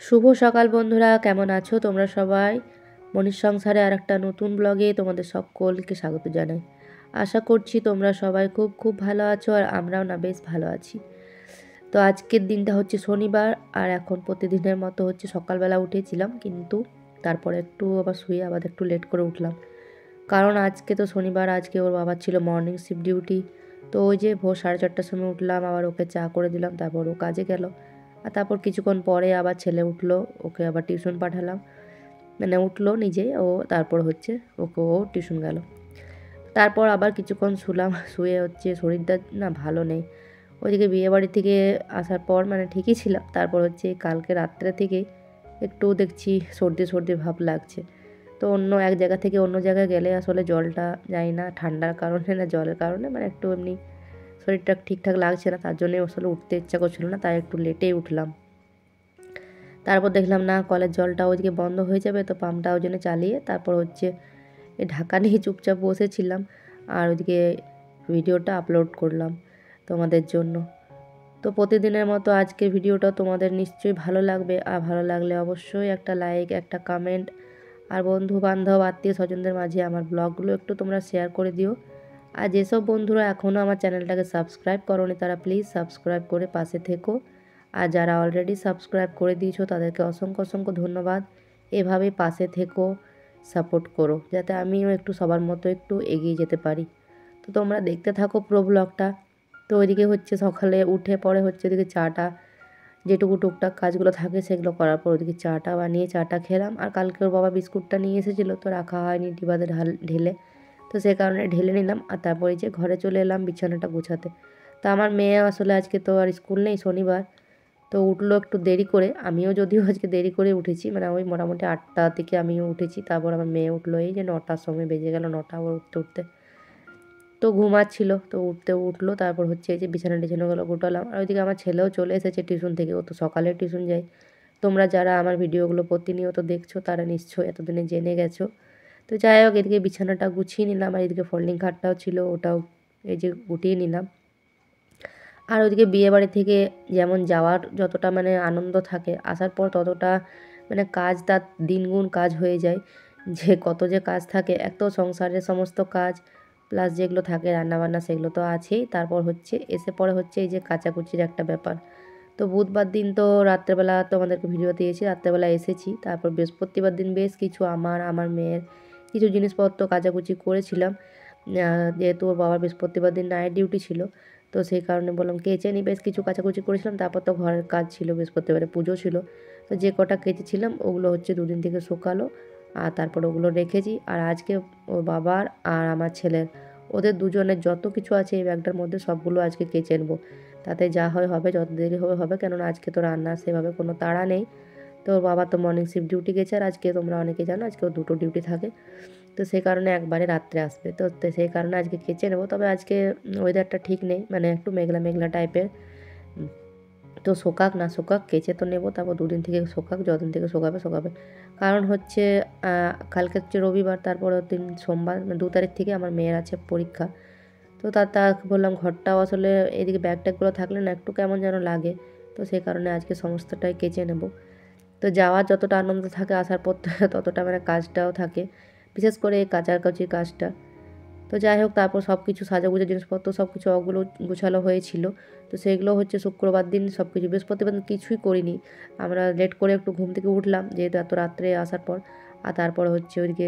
শুভ সকাল বন্ধুরা, কেমন আছো তোমরা সবাই? মনির সংসারে আর একটা নতুন ব্লগে তোমাদের সকলকে স্বাগত জানাই। আশা করছি তোমরা সবাই খুব খুব ভালো আছো, আর আমরাও না বেশ ভালো আছি। তো আজকের দিনটা হচ্ছে শনিবার, আর এখন প্রতিদিনের মতো হচ্ছে সকালবেলা উঠেছিলাম, কিন্তু তারপরে একটু আবার শুয়ে আবার একটু লেট করে উঠলাম। কারণ আজকে তো শনিবার, আজকে ওর বাবার ছিল মর্নিং শিফট ডিউটি। তো ওই যে ভোর 4:30টার সময় উঠলাম, আবার ওকে চা করে দিলাম, তারপর ও কাজে গেল। আর তারপর কিছুক্ষণ পরে আবার ছেলে উঠলো, ওকে আবার টিউশন পাঠালাম। মানে উঠলো নিজে ও, তারপর হচ্ছে ও টিউশন গেল। তারপর আবার কিছুক্ষণ শুলাম, শুয়ে হচ্ছে শরীরটা না ভালো নেই। ওইদিকে বিয়েবাড়ি থেকে আসার পর মানে ঠিকই ছিলাম, তারপর হচ্ছে কালকে রাত্রে থেকে একটু দেখছি সর্দি সর্দি ভাব লাগছে। তো অন্য এক জায়গা থেকে অন্য জায়গায় গেলে আসলে জলটা যায় না, ঠান্ডার কারণে না জলের কারণে, মানে একটু এমনি শরীরটা ঠিকঠাক লাগছে না, তার জন্যই আসলে উঠতে ইচ্ছা করছিল না, তাই একটু লেটেই উঠলাম। তারপর দেখলাম না কলের জলটা ওইদিকে বন্ধ হয়ে যাবে, তো পাম্পটা ওই জন্য চালিয়ে তারপর হচ্ছে এই ঢাকা নিয়ে চুপচাপ বসেছিলাম, আর ওইদিকে ভিডিওটা আপলোড করলাম তোমাদের জন্য। তো প্রতিদিনের মতো আজকের ভিডিওটা তোমাদের নিশ্চয়ই ভালো লাগবে, আর ভালো লাগলে অবশ্যই একটা লাইক, একটা কমেন্ট, আর বন্ধু বান্ধব আত্মীয় স্বজনদের মাঝে আমার ব্লগগুলো একটু তোমরা শেয়ার করে দিও। আর যেসব বন্ধুরা এখনও আমার চ্যানেলটাকে সাবস্ক্রাইব করোনি তারা প্লিজ সাবস্ক্রাইব করে পাশে থেকো, আর যারা অলরেডি সাবস্ক্রাইব করে দিয়েছো তাদেরকে অসংখ্য অসংখ্য ধন্যবাদ। এভাবেই পাশে থেকো, সাপোর্ট করো, যাতে আমিও একটু সবার মতো একটু এগিয়ে যেতে পারি। তো তোমরা দেখতে থাকো পুরো ব্লগটা। তো ওইদিকে হচ্ছে সকালে উঠে পরে হচ্ছে ওইদিকে চাটা, যেটুকু টুকটাক কাজগুলো থাকে সেগুলো করার পর ওদিকে চাটা বানিয়ে চাটা খেলাম। আর কালকে ওর বাবা বিস্কুটটা নিয়ে এসেছিলো, তো রাখা হয়নি ডিবাতে ঢেলে, তো সে কারণে ঢেলে নিলাম। আর তারপরে যে ঘরে চলে এলাম বিছানাটা গোছাতে। তো আমার মেয়ে আসলে আজকে তো আর স্কুল নেই, শনিবার, তো উঠলো একটু দেরি করে। আমিও যদিও আজকে দেরি করে উঠেছি, মানে ওই মোটামুটি 8টা থেকে আমিও উঠেছি, তারপর আমার মেয়ে উঠলো এই যে 9টার সময় বেজে গেল, 9টা আবার উঠতে উঠতে। তো ঘুমাচ্ছিল, তো উঠলো, তারপর হচ্ছে এই যে বিছানা টিছানাগুলো গোটালাম। আর ওইদিকে আমার ছেলেও চলে এসেছে টিউশন থেকে, ও তো সকালে টিউশন যায়। তোমরা যারা আমার ভিডিওগুলো প্রতিনিয়ত দেখছো তারা নিশ্চয়ই এতদিনে জেনে গেছো। তো যাই হোক, এদিকে বিছানাটা গুছিয়ে নিলাম, আর এদিকে ফোল্ডিং খাটটাও ছিল ওটাও এই যে গুটিয়ে নিলাম। আর ওইদিকে বিয়েবাড়ি থেকে যেমন যাওয়ার যতটা মানে আনন্দ থাকে, আসার পর ততটা মানে কাজ, তার দিনগুণ কাজ হয়ে যায়, যে কত যে কাজ থাকে। এক তো সংসারের সমস্ত কাজ প্লাস যেগুলো থাকে রান্নাবান্না সেগুলো তো আছেই, তারপর হচ্ছে এসে পরে হচ্ছে এই যে কাচাকুচির একটা ব্যাপার। তো বুধবার দিন তো রাত্রেবেলা তোমাদেরকে ভিডিও দিয়েছি, রাত্রেবেলা এসেছি। তারপর বৃহস্পতিবার দিন বেশ কিছু আমার মেয়ের কিছু জিনিসপত্র কাচাকুচি করেছিলাম, যেহেতু ওর বাবার বৃহস্পতিবার দিন নাইট ডিউটি ছিল। তো সেই কারণে বললাম কেচে নিই, বেশ কিছু কাচাকুচি করেছিলাম। তারপর তো ঘরের কাজ ছিল, বৃহস্পতিবারে পুজো ছিল, তো যে কটা কেচেছিলাম ওগুলো হচ্ছে দুদিন থেকে শুকালো, আর তারপর ওগুলো রেখেছি। আর আজকে ওর বাবার আর আমার ছেলের, ওদের দুজনের যত কিছু আছে এই ব্যাগটার মধ্যে সবগুলো আজকে কেচে নেবো। তাতে যা হয় হবে, যত দেরি হবে হবে, কেননা আজকে তো রান্নার সেভাবে কোনো তাড়া নেই। তো ওর বাবা তো মর্নিং শিফট ডিউটি গেছে, আর আজকে তোমরা অনেকে জানো আজকে ওর 2টো ডিউটি থাকে, তো সেই কারণে একবারে রাত্রে আসবে। তো সেই কারণে আজকে কেচে নেবো। তবে আজকে ওয়েদারটা ঠিক নেই, মানে একটু মেঘলা মেঘলা টাইপের। তো শোকাক না শোকাক কেচে তো নেবো, তারপর দুদিন থেকে শোকাক, যদিন থেকে শোকাবে। কারণ হচ্ছে কালকে হচ্ছে রবিবার, তারপর দিন সোমবার, মানে 2 তারিখ থেকে আমার মেয়ের আছে পরীক্ষা। তো তা বললাম ঘরটাও আসলে এদিকে ব্যাগ ট্যাগগুলো থাকলে না একটু কেমন যেন লাগে, তো সেই কারণে আজকে সমস্তটাই কেচে নেব। তো যাওয়ার যতটা আনন্দ থাকে আসার পর ততটা মানে কাজটাও থাকে, বিশেষ করে এই কাচাকুচির কাজটা। তো যাই হোক, তারপর সব কিছু সাজাগুজা জিনিসপত্র সব কিছু ওগুলো গুছালো হয়েছিল। তো সেগুলো হচ্ছে শুক্রবার দিন সব কিছু, বৃহস্পতিবার দিন কিছুই করিনি। আমরা লেট করে একটু ঘুম থেকে উঠলাম, যেহেতু এত রাত্রে আসার পর। আর তারপর হচ্ছে ওইদিকে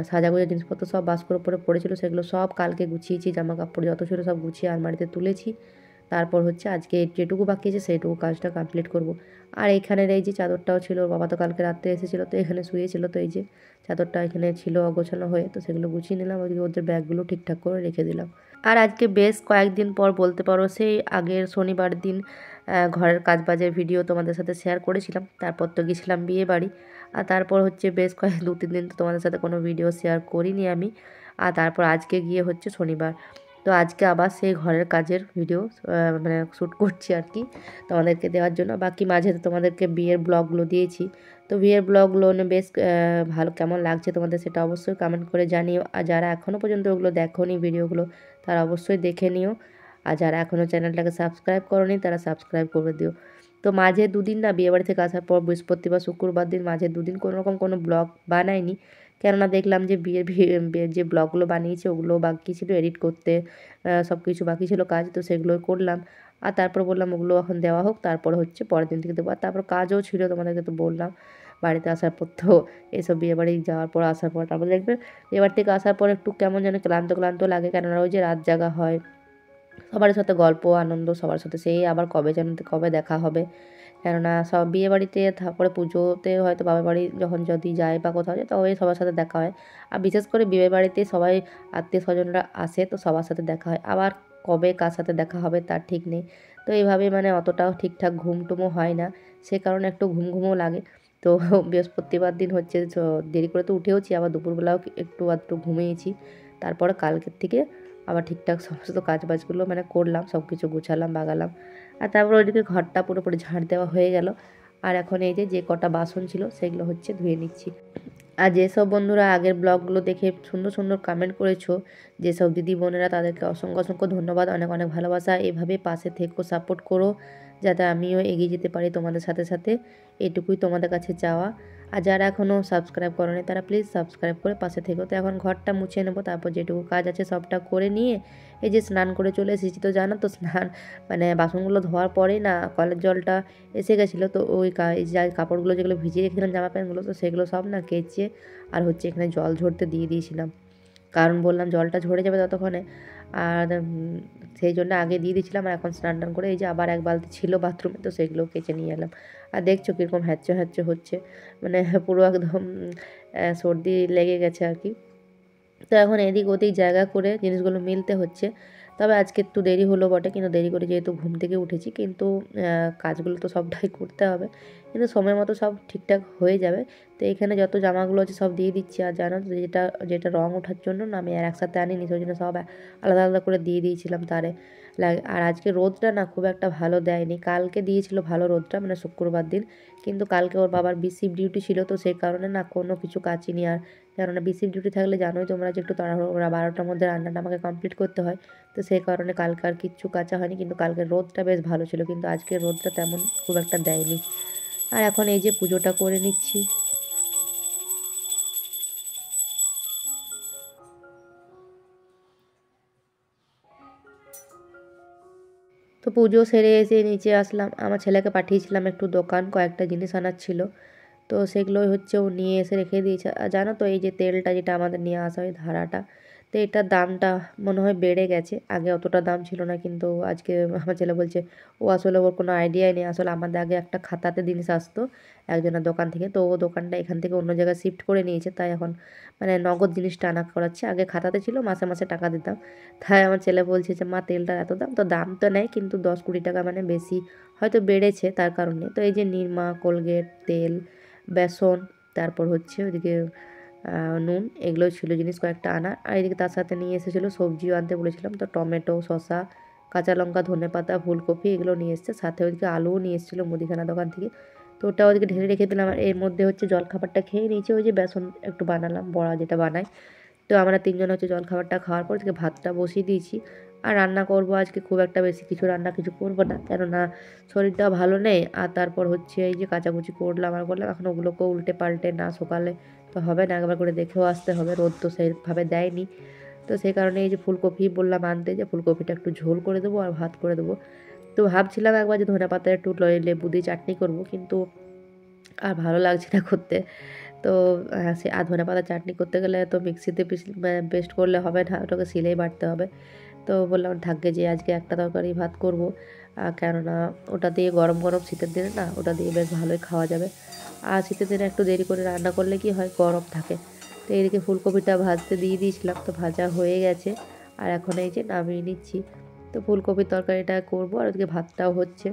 সাজাগোজা জিনিসপত্র সব বাস্কর উপরে পড়েছিল, সেগুলো সব কালকে গুছিয়েছি, জামা কাপড় যত ছিল সব গুছিয়ে আলমারিতে তুলেছি। তারপর হচ্ছে আজকে যেটুকু বাকি আছে সেইটুকু কাজটা কমপ্লিট করব। আর এইখানের এই যে চাদরটাও ছিল, ওর বাবা তো কালকে রাত্রে এসেছিলো, তো এখানে শুয়েছিল, তো এই যে চাদরটা এখানে ছিল অগোছানো হয়ে, তো সেগুলো গুছিয়ে নিলাম। ওইদিকে ওদের ব্যাগগুলো ঠিকঠাক করে রেখে দিলাম। আর আজকে বেশ কয়েকদিন পর বলতে পারো, সেই আগের শনিবার দিন ঘরের কাজবাজের ভিডিও তোমাদের সাথে শেয়ার করেছিলাম। তারপর তো গেছিলাম বিয়ে বাড়ি, আর তারপর হচ্ছে বেশ 2-3 দিন তো তোমাদের সাথে কোনো ভিডিও শেয়ার করিনি আমি। আর তারপর আজকে গিয়ে হচ্ছে শনিবার, তো আজকে আবার সেই ঘরের কাজের ভিডিও মানে শ্যুট করছি আর কি, তোমাদেরকে দেওয়ার জন্য। বাকি মাঝে তো তোমাদেরকে বিয়ের ব্লগগুলো দিয়েছি, তো বিয়ের ব্লগগুলো বেশ ভালো কেমন লাগছে তোমাদের সেটা অবশ্যই কমেন্ট করে জানিও। আর যারা এখনও পর্যন্ত ওগুলো দেখোনি ভিডিওগুলো তারা অবশ্যই দেখে নিও, আর যারা এখনও চ্যানেলটাকে সাবস্ক্রাইব করোনি তারা সাবস্ক্রাইব করে দিও। তো মাঝে দুদিন না বিয়েবাড়ি থেকে আসার পর বৃহস্পতিবার শুক্রবার দিন মাঝে দুদিন কোনো রকম কোনো ব্লগ বানাইনি, কেননা দেখলাম যে বিয়ের যে ব্লগগুলো বানিয়েছি ওগুলো বাকি ছিল এডিট করতে, সব কিছু বাকি ছিল কাজ, তো সেগুলোই করলাম। আর তারপর বললাম ওগুলো এখন দেওয়া হোক, তারপর হচ্ছে পরের দিন থেকে দেবো। আর তারপর কাজও ছিল, তোমাদেরকে তো বললাম বাড়িতে আসার পর তো এসব বিয়েবাড়ি যাওয়ার পর আসার পর তারপর দেখবে বিয়েবাড়ি থেকে আসার পর একটু কেমন যেন ক্লান্ত ক্লান্ত লাগে, কেননা ওই যে রাত জাগা হয়, সবার সাথে গল্প আনন্দ, সবার সাথে সেই আবার কবে যেন কবে দেখা হবে। কেননা সব বিয়েবাড়িতে তারপরে পুজোতে হয়তো বাবার বাড়ি যখন যদি যায় বা কোথাও যায় তবে সবার সাথে দেখা হয়। আর বিশেষ করে বিয়ের বাড়িতে সবাই আত্মীয় স্বজনরা আসে, তো সবার সাথে দেখা হয়। আবার কবে কার সাথে দেখা হবে তার ঠিক নেই। তো এইভাবে মানে অতটাও ঠিকঠাক ঘুমটুমও হয় না, সে কারণে একটু ঘুম ঘুমও লাগে। তো বৃহস্পতিবার দিন হচ্ছে দেরি করে তো উঠেওছি, আবার দুপুরবেলাও একটু আধটু ঘুমিয়েছি। তারপরে কালকের থেকে আবার ঠিকঠাক সমস্ত কাজবাজগুলো মানে করলাম, সব কিছু গুছালাম বাগালাম। আর তারপর ওইদিকে ঘরটা পুরোপুরি ঝাড় দেওয়া হয়ে গেল। আর এখন এই যে কটা বাসন ছিল সেগুলো হচ্ছে ধুয়ে নিচ্ছি। আর যেসব বন্ধুরা আগের ব্লগগুলো দেখে সুন্দর সুন্দর কমেন্ট করেছো, যেসব দিদি বোনেরা, তাদেরকে অসংখ্য অসংখ্য ধন্যবাদ, অনেক অনেক ভালোবাসা। এভাবে পাশে থেকো, সাপোর্ট করো, যাতে আমিও এগিয়ে যেতে পারি তোমাদের সাথে সাথে, এটুকুই তোমাদের কাছে চাওয়া। আর যারা এখনও সাবস্ক্রাইব করেনি তারা প্লিজ সাবস্ক্রাইব করে পাশে থেকো। তো এখন ঘরটা মুছে নেবো, তারপর যেটুকু কাজ আছে সবটা করে নিয়ে এই যে স্নান করে চলে এসেছি। তো জানো তো স্নান মানে বাসনগুলো ধোয়ার পরেই না কলের জলটা এসে গেছিলো, তো ওই যা কাপড়গুলো যেগুলো ভিজিয়ে রেখেছিলাম জামা প্যান্টগুলো, তো সেগুলো সব না কেচে আর হচ্ছে এখানে জল ঝরতে দিয়ে দিয়েছিলাম, কারণ বললাম জলটা ঝরে যাবে ততক্ষণে। আর সেই জন্য আগে দিয়ে দিয়েছিলাম। আর এখন স্নান টান করে এই যে আবার এক বালতি ছিল বাথরুমে, তো সেগুলো কেচে নিয়ে এলাম। আর দেখছো কীরকম হ্যাচ্চে হ্যাচ্চে হচ্ছে, মানে পুরো একদম সর্দি লেগে গেছে আর কি। তো এখন এদিক ওদিক জায়গা করে জিনিসগুলো মিলতে হচ্ছে। তবে আজকে একটু দেরি হলো বটে, কিন্তু দেরি করে যেহেতু ঘুম থেকে উঠেছি, কিন্তু কাজগুলো তো সবটাই করতে হবে, কিন্তু সময় মতো সব ঠিকঠাক হয়ে যাবে। তো এখানে যত জামাগুলো আছে সব দিয়ে দিচ্ছি। আর জানো তো যেটা যেটা রঙ ওঠার জন্য না আমি আর একসাথে আনিনি, সেই জন্য সব আলাদা আলাদা করে দিয়ে দিয়েছিলাম তারে লাগে। আর আজকে রোদটা না খুব একটা ভালো দেয়নি, কালকে দিয়েছিল ভালো রোদটা, মানে শুক্রবার দিন, কিন্তু কালকে ওর বাবার বিসিপ ডিউটি ছিল, তো সেই কারণে না কোনো কিছু কাচিনি। আর কেননা বিসিপ ডিউটি থাকলে জানোই তোমরা যে একটু তাড়াহুড়ো 12টার মধ্যে রান্নাটা আমাকে কমপ্লিট করতে হয়, তো সেই কারণে কালকে আর কিচ্ছু কাচা হয়নি। কিন্তু কালকের রোদটা বেশ ভালো ছিল, কিন্তু আজকের রোদটা তেমন খুব একটা দেয়নি। আর এখন এই যে পুজোটা করে নিচ্ছি। তো পুজো সেরে এসে নিচে আসলাম, আমার ছেলেকে পাঠিয়েছিলাম একটু দোকান, কয়েকটা জিনিস আনার ছিল, তো সেগুলোই হচ্ছে ও নিয়ে এসে রেখে দিয়েছে। আর জানো তো এই যে তেলটা যেটা আমাদের নিয়ে আসা হয় ধারাটা, তো এটার দামটা মনে হয় বেড়ে গেছে, আগে অতটা দাম ছিল না। কিন্তু আজকে আমার ছেলে বলছে ও আসলে ওর কোনো আইডিয়াই নেই, আসলে আমাদের আগে একটা খাতাতে জিনিস আসতো একজনের দোকান থেকে, তো ও দোকানটা এখান থেকে অন্য জায়গায় শিফট করে নিয়েছে, তাই এখন মানে নগদ জিনিসটা আনা করাচ্ছে। আগে খাতাতে ছিল, মাসে মাসে টাকা দিতাম। তাই আমার ছেলে বলছে যে মা তেলটার এত দাম, তো দাম তো নেয় কিন্তু 10-20 টাকা মানে বেশি হয়তো বেড়েছে তার কারণে। তো এই যে নিরমা, কোলগেট, তেল, বেসন, তারপর হচ্ছে ওইদিকে নুন, এগুলো ছিল জিনিস কয়েকটা আনা। আর এদিকে তার সাথে নিয়ে এসেছিলো সবজিও আনতে বলেছিলাম, তো টমেটো, শসা, কাঁচা লঙ্কা, ধনেপাতা, ফুলকপি এগুলো নিয়ে এসছে, সাথে ওইদিকে আলুও নিয়ে এসেছিলো মুদিখানা দোকান থেকে, তো ওটা ওদিকে ঢেলে রেখে দিলাম। আর এর মধ্যে হচ্ছে জলখাবারটা খেয়ে নিয়েছি, ওই যে বেসন একটু বানালাম, বড়া যেটা বানাই। তো আমরা তিনজন হচ্ছে জলখাবারটা খাওয়ার পর থেকে ভাতটা বসিয়ে দিয়েছি। আর রান্না করব আজকে খুব একটা বেশি কিছু রান্না কিছু করবো না, কেননা শরীরটাও ভালো নেই। আর তারপর হচ্ছে এই যে কাচাকুচি করলাম আর করলাম, এখন ওগুলোকেও উল্টে পাল্টে না সকালে তো হবে না, একবার করে দেখেও আসতে হবে, রোদ তো সেইভাবে দেয়নি। তো সেই কারণে এই যে ফুলকপি বললাম আনতে, যে ফুলকপিটা একটু ঝোল করে দেবো আর ভাত করে দেবো। তো ভাবছিলাম একবার যে ধনেপাতা একটু লেবু দিয়ে চাটনি করব, কিন্তু আর ভালো লাগছে না করতে। তো সে ধনেপাতা চাটনি করতে গেলে তো মিক্সিতে পেস্ট করলে হবে না, ওটাকে শিলেই বাটতে হবে। তো বললাম থাকবে যে আজকে একটা তরকারি ভাত করব, কেননা ওটা দিয়ে গরম গরম শীতের দিনে না ওটা দিয়ে বেশ ভালোই খাওয়া যাবে। আর শীতের দিনে একটু দেরি করে রান্না করলে কি হয়, গরম থাকে। তো এদিকে ফুলকপিটা ভাজতে দিয়ে দিয়েছিলাম, তো ভাজা হয়ে গেছে। আর এখন এই যে নামিয়ে নিচ্ছি। তো ফুলকপির তরকারিটা করব, আর ওদিকে ভাতটাও হচ্ছে।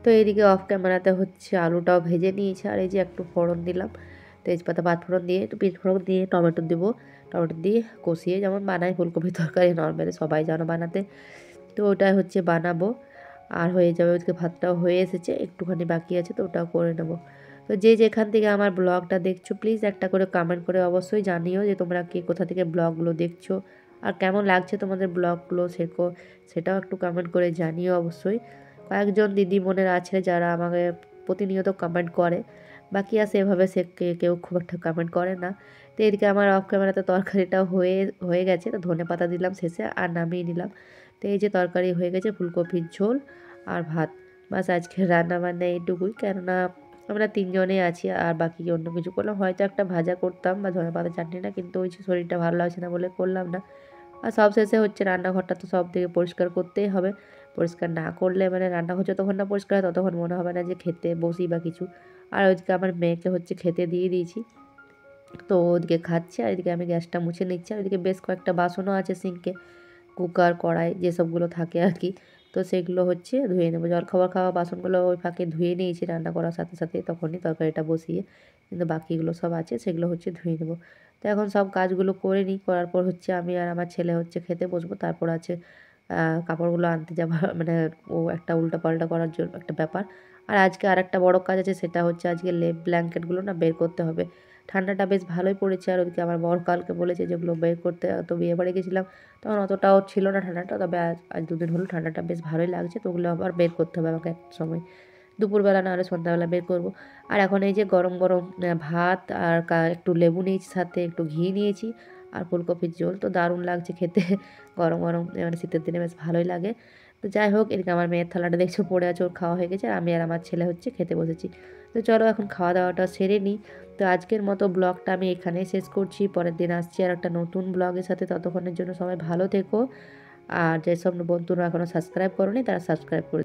তো এইদিকে অফ ক্যামেরাতে হচ্ছে আলুটাও ভেজে নিয়েছি। আর এই যে একটু ফোড়ন দিলাম, তেজপাতা, পাঁচফোড়ন দিয়ে একটু পাঁচফোড়ন দিয়ে টমেটো দেবো, টমেটো দিয়ে কষিয়ে যেমন বানাই ফুলকপির তরকারি নর্মালি, সবাই জানো বানাতে, তো ওটাই হচ্ছে বানাবো। আর হয়ে যাবে, ওদিকে ভাতটাও হয়ে এসেছে, একটুখানি বাকি আছে, তো ওটাও করে নেবো। তো যে যেখান থেকে আমার ব্লগটা দেখছো প্লিজ একটা করে কমেন্ট করে অবশ্যই জানিও যে তোমরা কে কোথা থেকে ব্লগগুলো দেখছো, আর কেমন লাগছে তোমাদের ব্লগগুলো সেটাও একটু কমেন্ট করে জানিও অবশ্যই। কয়েকজন দিদিমণিরা আছে যারা আমাকে প্রতিনিয়ত কমেন্ট করে, বাকি আছে এভাবে সে কেউ খুব একটা কমেন্ট করে না। তো এদিকে আমার অফ ক্যামেরাতে তরকারিটাও হয়ে গেছে, তো ধনেপাতা দিলাম শেষে আর নামিয়ে নিলাম। তো এই যে তরকারি হয়ে গেছে, ফুলকপির ঝোল আর ভাত। বাস আজকের রান্নাবান্না এইটুকুই, কেননা আমরা 3 জনেই আছি, আর বাকি অন্য কিছু করলাম হয়তো একটা ভাজা করতাম বা ধনেপাতা চাটনিটা, কিন্তু ওই যে শরীরটা ভালো লাগছে না বলে করলাম না। আর সবশেষে হচ্ছে রান্নাঘরটা তো সব থেকে পরিষ্কার করতেই হবে। পরিষ্কার না করলে মানে রান্নাঘর যতক্ষণ না পরিষ্কার হয় ততক্ষণ মনে হবে না যে খেতে বসি বা কিছু। আর ওইদিকে আমার মেয়েকে হচ্ছে খেতে দিয়ে দিয়েছি। তো ওদিকে খাচ্ছে আর এদিকে আমি গ্যাসটা মুছে নিচ্ছি। আর ওইদিকে বেশ কয়েকটা বাসনও আছে সিঙ্কে, কুকার, কড়াই যেসবগুলো থাকে আর কি। তো সেগুলো হচ্ছে ধুয়ে নেবো। জলখাবার খাওয়া বাসনগুলো ওই ফাঁকে ধুয়ে নিয়েছি রান্না করার সাথে সাথে, তখনই তরকারিটা বসিয়ে। কিন্তু বাকিগুলো সব আছে, সেগুলো হচ্ছে ধুয়ে নেবো। তো এখন সব কাজগুলো করে নিই, করার পর হচ্ছে আমি আর আমার ছেলে হচ্ছে খেতে বসবো। তারপর আছে কাপড়গুলো আনতে যাওয়া মানে ও একটা উল্টাপাল্টা করার জন্য একটা ব্যাপার। আর আজকে আরেকটা বড় কাজ আছে, সেটা হচ্ছে আজকে লেপ ব্ল্যাঙ্কেটগুলো না বের করতে হবে। ঠান্ডাটা বেশ ভালোই পড়েছে, আর ওদিকে আমার বর কালকে বলেছে যেগুলো বের করতে। তো বিয়েবাড়ি গেছিলাম তখন অতটাও ছিল না ঠান্ডাটা, তবে আজ 2 দিন হলো ঠান্ডাটা বেশ ভালোই লাগছে। তো ওগুলো আবার বের করতে হবে আমাকে একটা সময়, দুপুরবেলা না হলে সন্ধ্যাবেলা বের করব। আর এখন এই যে গরম গরম ভাত আর একটু লেবু নিয়েছি, সাথে একটু ঘি নিয়েছি আর ফুলকপির ঝোল, তো দারুণ লাগছে খেতে। গরম গরম মানে শীতের দিনে বেশ ভালোই লাগে। তো যাই হোক, এদিকে আমার মেয়ের থালাটা দেখছো পড়ে আছে, ওর খাওয়া হয়ে গেছে, আর আমি আর আমার ছেলে হচ্ছে খেতে বসেছি। তো চলো এখন খাওয়া দাওয়াটা সেরে নিই। তো আজকের মতো ব্লগটা আমি এখানেই শেষ করছি, পরের দিন আসছি আর একটা নতুন ব্লগের সাথে। ততক্ষণের জন্য সবাই ভালো থেকো, আর যেসব বন্ধুরা এখনও সাবস্ক্রাইব করোনি তারা সাবস্ক্রাইব করে